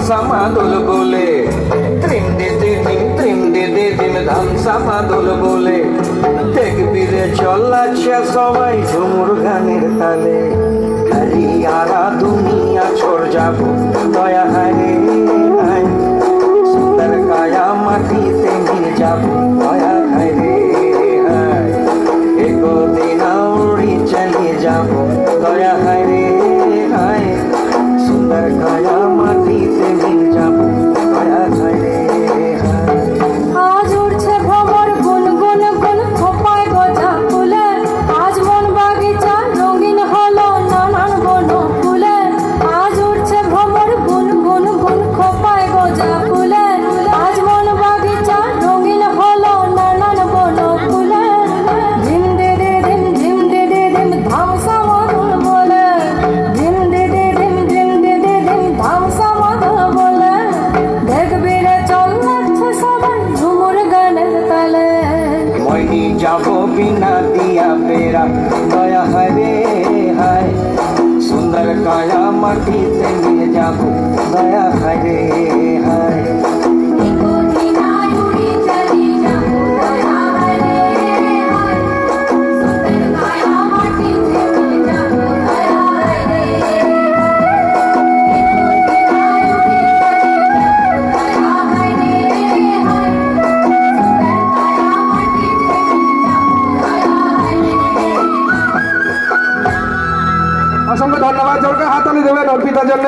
সামাদল বলে ত্রিম দিদি ত্রিম দিদি দিম ধাম সামাদল বলে দেখবি রে চলাচ্ছে সবাই ঝুমুর গানের তালে হরিয়ারা দুনিয়া ছোড় যাবো দয়া হারে সুন্দর কায়া মাটিতে মিল যাবো দয়া হারে एको दिन उड़ी चली যাবো দয়া হারে सुंदर काया माटी से मिल जाबो दया हारे आज उड़ছে ভ্রমর গুন গুন গুন খোপায় গজা ফুলে আজ মন বাগিচা রঙিন হলো নানান বন ফুলে আজ উড়ছে ভ্রমর গুন গুন গুন খোপায় গজা ফুলে আজ মন বাগিচা রঙিন হলো নানান বন ফুলে ঝিম দে দে ধিম ঝিম দে দে ধিম ধাম সামাদল বলে ঝিম দে দে ধিম ঝিম দে দে ধিম ধাম সামাদল বলে দেখবি রে চলাচ্ছে সবাই ঝুমুর গানের তালে মইনি যাবো বিনা দিয়া বেরা দয়া হারে হায় সুন্দর কায়া মাটিতে মিল যাবো দয়া হারে হায় एको दिन उड़ी चली जाबो दया हारे सुंदर काया माटी से मिल जाबो दया हारे एको दिन उड़ी चली जाबो दया हारे सुंदर काया माटी से मिल जाबो दया हारे অসংখ্য ধন্যবাদ। জোরকে হাততালি দেবেন অর্পিতার জন্য।